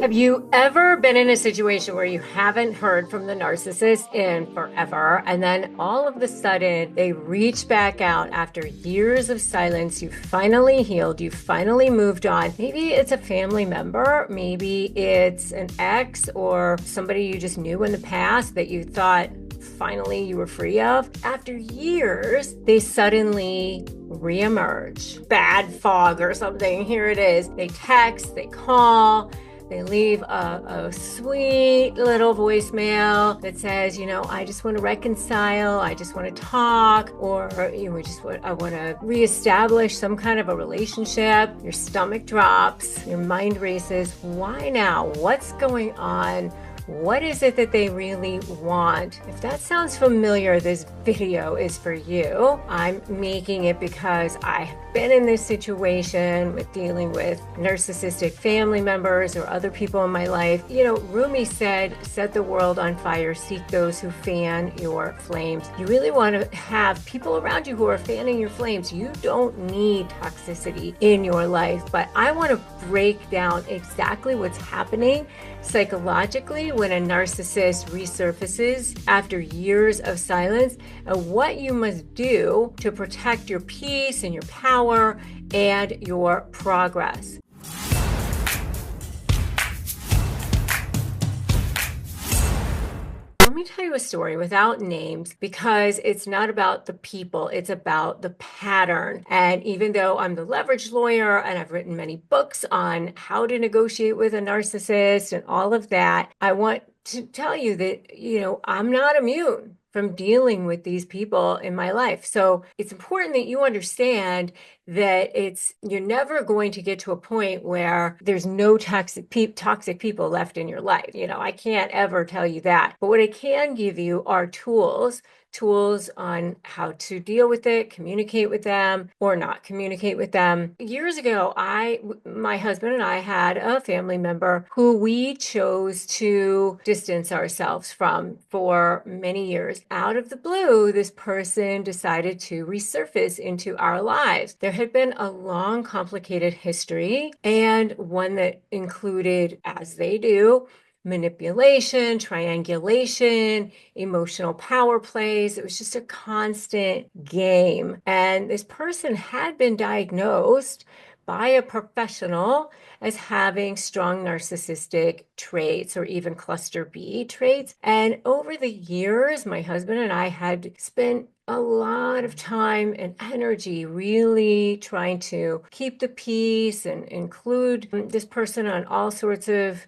Have you ever been in a situation where you haven't heard from the narcissist in forever, and then all of a sudden they reach back out after years of silence? You finally healed, you finally moved on. Maybe it's a family member, maybe it's an ex or somebody you just knew in the past that you thought finally you were free of. After years, they suddenly reemerge. Bad fog or something. Here it is. They text, they call. They leave a sweet little voicemail that says, I just want to reconcile. I just want to talk, or I want to reestablish some kind of a relationship. Your stomach drops, your mind races. Why now? What's going on? What is it that they really want? If that sounds familiar, this video is for you. I'm making it because I have been in this situation with dealing with narcissistic family members or other people in my life. Rumi said, set the world on fire, seek those who fan your flames. You really want to have people around you who are fanning your flames. You don't need toxicity in your life, but I want to break down exactly what's happening psychologically when a narcissist resurfaces after years of silence, and what you must do to protect your peace and your power and your progress. Let me tell you a story without names because it's not about the people, it's about the pattern. And even though I'm the leverage lawyer and I've written many books on how to negotiate with a narcissist and all of that, I want to tell you that, I'm not immune from dealing with these people in my life. So it's important that you understand that you're never going to get to a point where there's no toxic people left in your life. I can't ever tell you that. But what I can give you are tools on how to deal with it, communicate with them or not communicate with them. Years ago, my husband and I had a family member who we chose to distance ourselves from for many years. Out of the blue, this person decided to resurface into our lives. There had been a long, complicated history, and one that included, as they do, manipulation, triangulation, emotional power plays. It was just a constant game. And this person had been diagnosed by a professional as having strong narcissistic traits or even cluster B traits. And over the years, my husband and I had spent a lot of time and energy really trying to keep the peace and include this person on all sorts of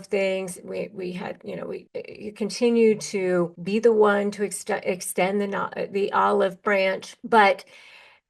things. We had, we continued to be the one to extend the olive branch, but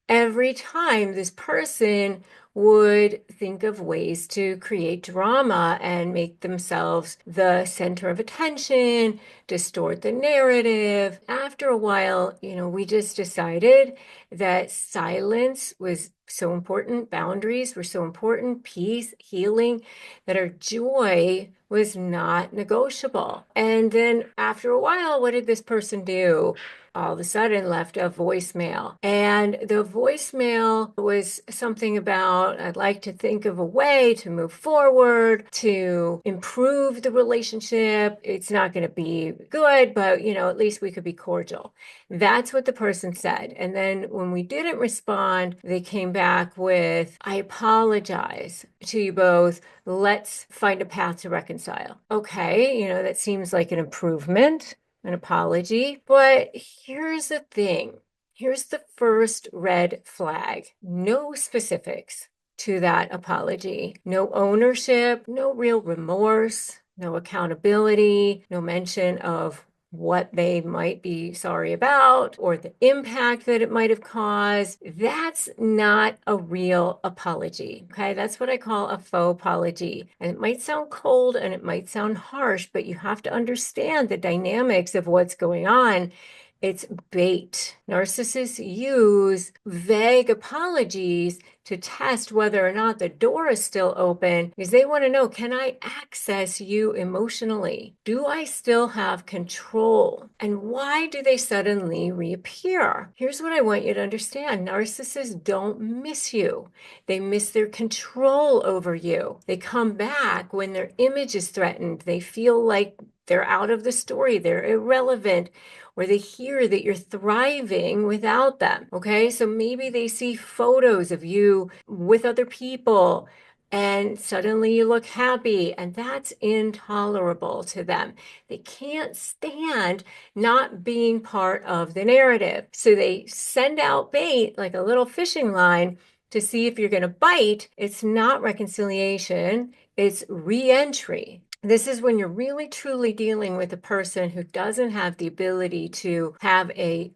every time this person would think of ways to create drama and make themselves the center of attention, distort the narrative. After a while, we just decided that silence was so important, boundaries were so important, peace, healing, that our joy was not negotiable. And then after a while, what did this person do? All of a sudden left a voicemail. And the voicemail was something about, I'd like to think of a way to move forward, to improve the relationship. It's not going to be good, but, at least we could be cordial. That's what the person said. And then when we didn't respond, they came back with, I apologize to you both. Let's find a path to reconcile. Okay, that seems like an improvement, an apology. But here's the thing. Here's the first red flag. No specifics to that apology. No ownership, no real remorse, no accountability, no mention of what they might be sorry about or the impact that it might have caused. That's not a real apology. Okay, that's what I call a faux apology. And it might sound cold and it might sound harsh, but you have to understand the dynamics of what's going on. It's bait. Narcissists use vague apologies to test whether or not the door is still open because they want to know, can I access you emotionally? Do I still have control? And why do they suddenly reappear? Here's what I want you to understand. Narcissists don't miss you. They miss their control over you. They come back when their image is threatened. They feel like they're out of the story. They're irrelevant, or they hear that you're thriving without them. Okay. So maybe they see photos of you with other people and suddenly you look happy, and that's intolerable to them. They can't stand not being part of the narrative. So they send out bait like a little fishing line to see if you're going to bite. It's not reconciliation, it's re-entry. This is when you're really truly dealing with a person who doesn't have the ability to have a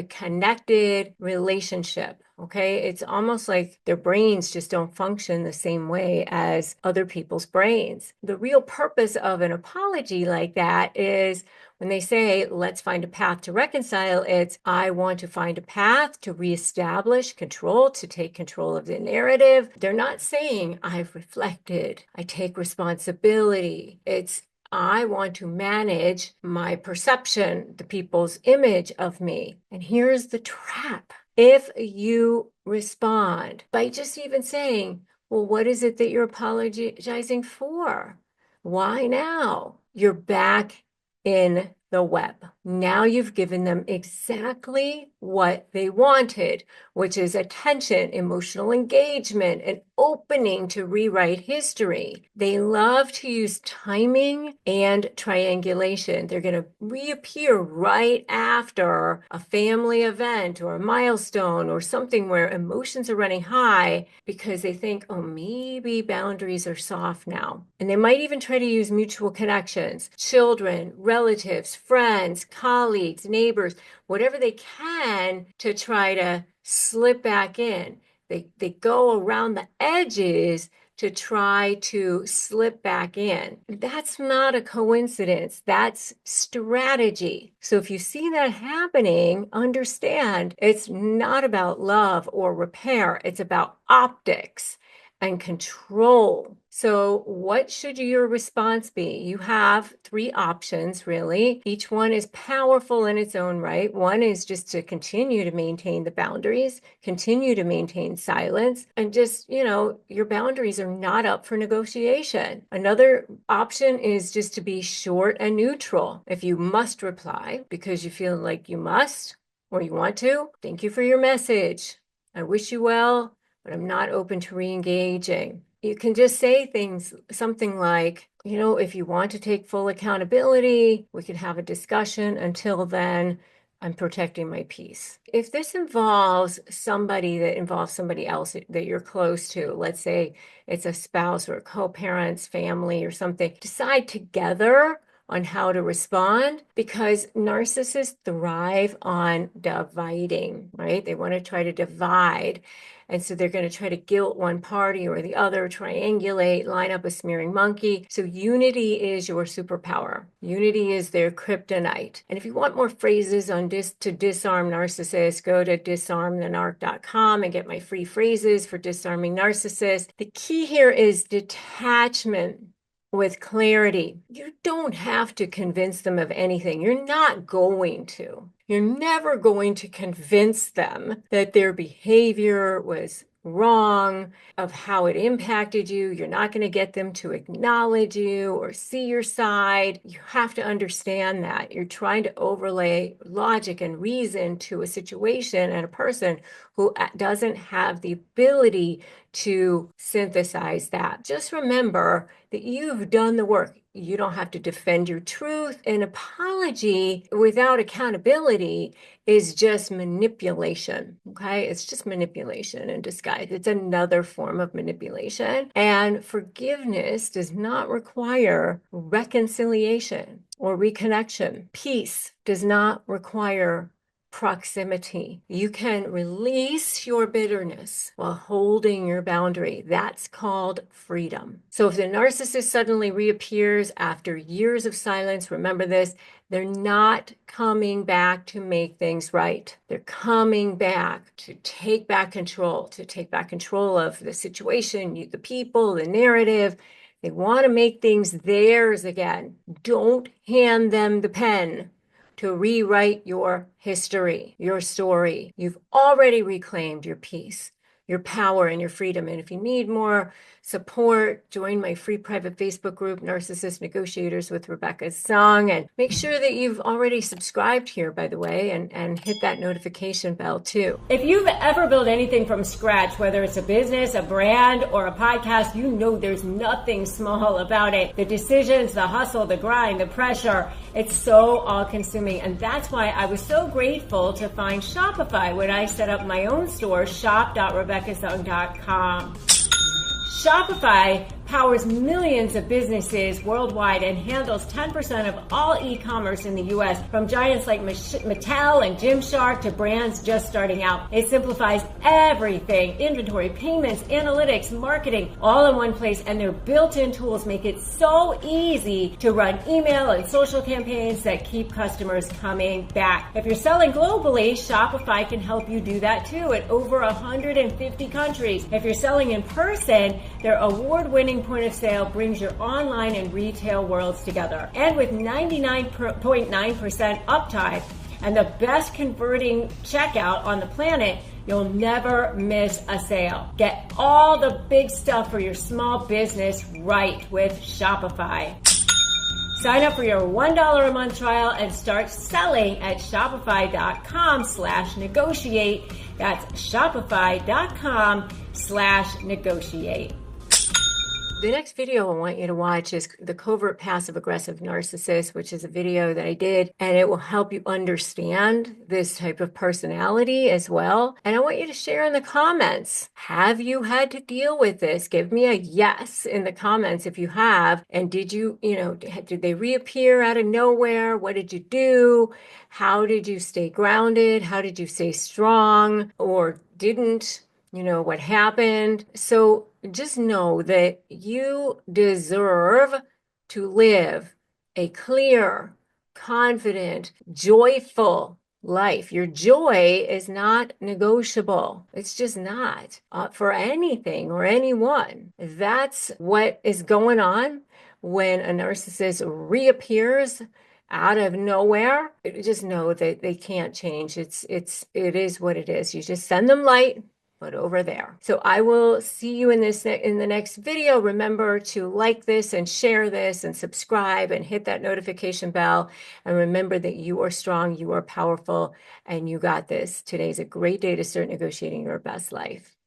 connected relationship. Okay. It's almost like their brains just don't function the same way as other people's brains. The real purpose of an apology like that is when they say, let's find a path to reconcile, it's, I want to find a path to reestablish control, to take control of the narrative. They're not saying, I've reflected, I take responsibility. It's, I want to manage my perception, the people's image of me. And here's the trap. If you respond by just even saying, well, what is it that you're apologizing for? Why now? You're back in the web. Now you've given them exactly what they wanted, which is attention, emotional engagement, an opening to rewrite history. They love to use timing and triangulation. They're going to reappear right after a family event or a milestone or something where emotions are running high because they think, oh, maybe boundaries are soft now. And they might even try to use mutual connections, children, relatives, friends, colleagues, neighbors, whatever they can to try to slip back in. They go around the edges to try to slip back in. That's not a coincidence. That's strategy. So if you see that happening, understand it's not about love or repair. It's about optics and control. So what should your response be? You have three options, really. Each one is powerful in its own right. One is just to continue to maintain the boundaries, continue to maintain silence, and just, your boundaries are not up for negotiation. Another option is just to be short and neutral. If you must reply because you feel like you must or you want to, thank you for your message. I wish you well, but I'm not open to re-engaging. You can just say things, something like, if you want to take full accountability, we could have a discussion. Until then, I'm protecting my peace. If this involves somebody else that you're close to, let's say it's a spouse or a co-parents, family or something, decide together on how to respond, because narcissists thrive on dividing, right? They want to try to divide. And so they're going to try to guilt one party or the other, triangulate, line up a smearing monkey. So unity is your superpower. Unity is their kryptonite. And if you want more phrases on to disarm narcissists, go to disarmthenarc.com and get my free phrases for disarming narcissists. The key here is detachment with clarity. You don't have to convince them of anything. You're not going to. You're never going to convince them that their behavior was wrong, of how it impacted you. You're not going to get them to acknowledge you or see your side. You have to understand that. You're trying to overlay logic and reason to a situation and a person who doesn't have the ability to synthesize that. Just remember that you've done the work. You don't have to defend your truth. An apology without accountability is just manipulation. Okay. It's just manipulation in disguise. It's another form of manipulation. And forgiveness does not require reconciliation or reconnection. Peace does not require proximity. You can release your bitterness while holding your boundary. That's called freedom. So if the narcissist suddenly reappears after years of silence, remember this, they're not coming back to make things right. They're coming back to take back control, of the situation, the people, the narrative. They want to make things theirs again. Don't hand them the pen to rewrite your history, your story. You've already reclaimed your peace, your power, and your freedom. And if you need more support, join my free private Facebook group, Narcissist Negotiators with Rebecca Zung. And make sure that you've already subscribed here, by the way, and hit that notification bell too. If you've ever built anything from scratch, whether it's a business, a brand, or a podcast, you know there's nothing small about it. The decisions, the hustle, the grind, the pressure, it's so all-consuming. And that's why I was so grateful to find Shopify when I set up my own store, shop.rebeccazung.com. Shopify powers millions of businesses worldwide and handles 10% of all e-commerce in the U.S., from giants like Mattel and Gymshark to brands just starting out. It simplifies everything: inventory, payments, analytics, marketing, all in one place, and their built-in tools make it so easy to run email and social campaigns that keep customers coming back. If you're selling globally, Shopify can help you do that too at over 150 countries. If you're selling in person, their award-winning point of sale brings your online and retail worlds together. And with 99.9% uptime and the best converting checkout on the planet, you'll never miss a sale. Get all the big stuff for your small business right with Shopify. Sign up for your $1 a month trial and start selling at shopify.com/negotiate. That's shopify.com/negotiate. The next video I want you to watch is the Covert Passive Aggressive Narcissist, which is a video that I did, and it will help you understand this type of personality as well. And I want you to share in the comments. Have you had to deal with this? Give me a yes in the comments if you have. And did they reappear out of nowhere? What did you do? How did you stay grounded? How did you stay strong or didn't? What happened? So just know that you deserve to live a clear, confident, joyful life. Your joy is not negotiable. It's just not for anything or anyone. That's what is going on when a narcissist reappears out of nowhere. Just know that they can't change. It is what it is. You just send them light, but over there. So I will see you in the next video. Remember to like this and share this and subscribe and hit that notification bell. And remember that you are strong, you are powerful, and you got this. Today's a great day to start negotiating your best life.